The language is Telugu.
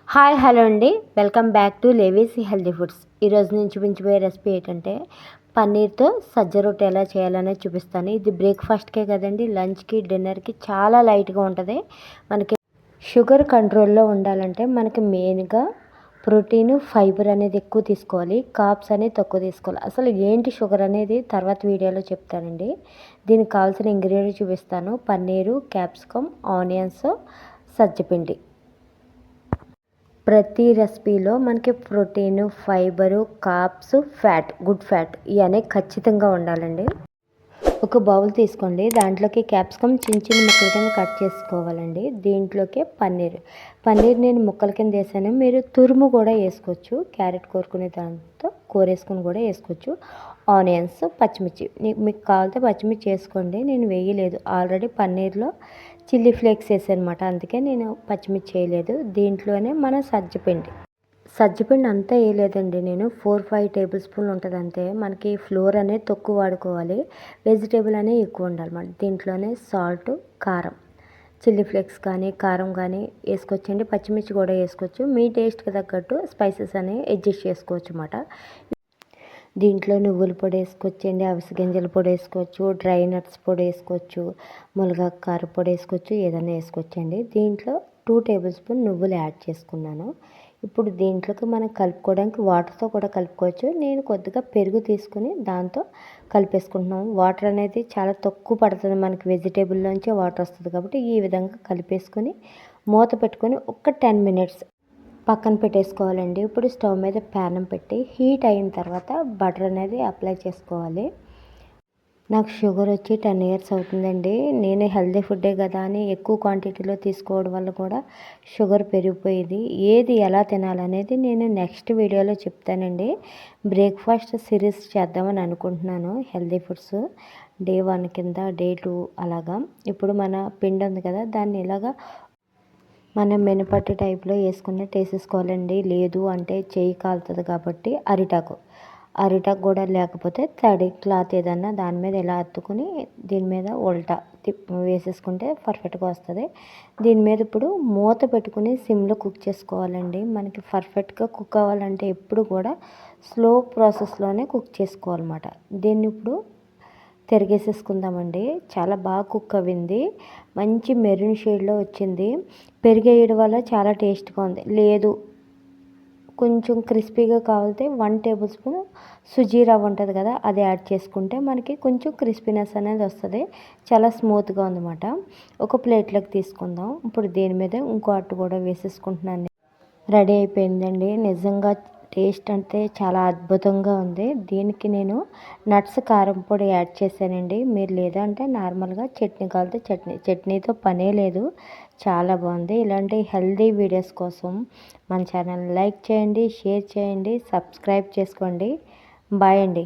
హాయ్ హలో అండి, welcome back to Levi's healthy foods. ఈరోజు నేను చూపించబోయే రెసిపీ ఏంటంటే పన్నీర్తో సజ్జ రొట్టె ఎలా చేయాలనేది చూపిస్తాను. ఇది బ్రేక్ఫాస్ట్కే కదండి, లంచ్కి డిన్నర్కి చాలా లైట్గా ఉంటుంది. మనకి షుగర్ కంట్రోల్లో ఉండాలంటే మనకి మెయిన్గా ప్రోటీన్ ఫైబర్ అనేది ఎక్కువ తీసుకోవాలి, కార్బ్స్ అనేది తక్కువ తీసుకోవాలి. అసలు ఏంటి షుగర్ అనేది తర్వాత వీడియోలో చెప్తానండి. దీనికి కావాల్సిన ఇంగ్రీడియంట్ చూపిస్తాను. పన్నీరు, క్యాప్సికమ్, ఆనియన్స్, సజ్జపిండి. ప్రతి రెసిపీలో మనకి protein, fibre, carbs, fat, good fat ఇవన్నీ ఖచ్చితంగా ఉండాలండి. ఒక బౌల్ తీసుకోండి, దాంట్లోకి క్యాప్సికమ్ చిన్న చిన్న ముక్కల కింద కట్ చేసుకోవాలండి. దీంట్లోకి పన్నీర్ నేను ముక్కల కింద వేసాను. మీరు తురుము కూడా వేసుకోవచ్చు, క్యారెట్ కోరుకునే దాంతో కూరేసుకుని కూడా వేసుకోవచ్చు. ఆనియన్స్, పచ్చిమిర్చి మీకు కావాలితే పచ్చిమిర్చి వేసుకోండి, నేను వేయలేదు. ఆల్రెడీ పన్నీర్లో చిల్లీ ఫ్లేక్స్ వేసానమాట, అందుకే నేను పచ్చిమిర్చి వేయలేదు. దీంట్లోనే మన సజ్జపిండి అంతా వేయలేదండి, నేను 4-5 టేబుల్ స్పూన్లు ఉంటుంది అంతే. మనకి ఫ్లోర్ అనేది తక్కువ వాడుకోవాలి, వెజిటేబుల్ అనేది ఎక్కువ ఉండాలన్నమాట. దీంట్లోనే సాల్ట్, కారం, చిల్లీ ఫ్లేక్స్ కానీ కారం కానీ వేసుకోవచ్చండి. పచ్చిమిర్చి కూడా వేసుకోవచ్చు, మీ టేస్ట్కి తగ్గట్టు స్పైసెస్ అనేవి అడ్జస్ట్ చేసుకోవచ్చు అన్నమాట. దీంట్లో నువ్వుల పొడి వేసుకోవచ్చండి, అవిసె గింజల పొడి వేసుకోవచ్చు, డ్రై నట్స్ పొడి వేసుకోవచ్చు, మునగాకు కారం పొడి వేసుకోవచ్చు, ఏదైనా వేసుకోవచ్చండి. దీంట్లో 2 టేబుల్ స్పూన్ నువ్వులు యాడ్ చేసుకున్నాను. ఇప్పుడు దీంట్లోకి మనం కలుపుకోవడానికి వాటర్తో కూడా కలుపుకోవచ్చు. నేను కొద్దిగా పెరుగు తీసుకుని దాంతో కలిపేసుకుంటున్నాము. వాటర్ అనేది చాలా తక్కువ పడుతుంది, మనకి వెజిటేబుల్లోంచే వాటర్ వస్తుంది కాబట్టి ఈ విధంగా కలిపేసుకొని మూత పెట్టుకొని ఒక 10 మినిట్స్ పక్కన పెట్టేసుకోవాలండి. ఇప్పుడు స్టవ్ మీద ప్యాన్ పెట్టి హీట్ అయిన తర్వాత బటర్ అనేది అప్లై చేసుకోవాలి. నాకు షుగర్ వచ్చి 10 ఇయర్స్ అవుతుందండి. నేను హెల్దీ ఫుడ్డే కదా అని ఎక్కువ క్వాంటిటీలో తీసుకోవడం వల్ల కూడా షుగర్ పెరిగిపోయింది. ఏది ఎలా తినాలనేది నేను నెక్స్ట్ వీడియోలో చెప్తానండి. బ్రేక్ఫాస్ట్ సిరీస్ చేద్దామని అనుకుంటున్నాను, హెల్దీ ఫుడ్స్ డే 1 కింద, డే 2 అలాగా. ఇప్పుడు మన పిండి ఉంది కదా, దాన్ని ఇలాగా మనం మినపట్టు టైప్లో వేసుకున్నట్టు వేసేసుకోవాలండి. లేదు అంటే చేయి కాలుతుంది కాబట్టి అరిటాకు కూడా లేకపోతే తడి క్లాత్ ఏదన్నా దాని మీద ఇలా అత్తుకుని దీని మీద ఉల్టా వేసేసుకుంటే పర్ఫెక్ట్గా వస్తుంది. దీని మీద ఇప్పుడు మూత పెట్టుకుని సిమ్లో కుక్ చేసుకోవాలండి. మనకి పర్ఫెక్ట్గా కుక్ అవ్వాలంటే ఎప్పుడు కూడా స్లో ప్రాసెస్లోనే కుక్ చేసుకోవాలన్నమాట. దీన్ని ఇప్పుడు తిరిగేసేసుకుందామండి. చాలా బాగా కుక్ అవ్వింది, మంచి మెరూన్ షేడ్లో వచ్చింది. పెరిగేయడం వల్ల చాలా టేస్ట్గా ఉంది. లేదు కొంచెం క్రిస్పీగా కావాలంటే 1 టేబుల్ స్పూన్ సుజీ రవ్వ ఉంటుంది కదా, అది యాడ్ చేసుకుంటే మనకి కొంచెం క్రిస్పీనెస్ అనేది వస్తుంది. చాలా స్మూత్గా ఉందన్నమాట. ఒక ప్లేట్లోకి తీసుకుందాం. ఇప్పుడు దీని మీద ఇంకో అట్టు కూడా వేసేసుకుంటున్నాను. రెడీ అయిపోయిందండి. నిజంగా టేస్ట్ అంటే చాలా అద్భుతంగా ఉంది. దీనికి నేను నట్స్ కారం పొడి యాడ్ చేశానండి. మీరు లేదంటే నార్మల్గా చట్నీ కావాలితే చట్నీతో పనే లేదు, చాలా బాగుంది. ఇలాంటి హెల్దీ వీడియోస్ కోసం మన ఛానల్ లైక్ చేయండి, షేర్ చేయండి, సబ్స్క్రైబ్ చేసుకోండి. బాయ్ అండి.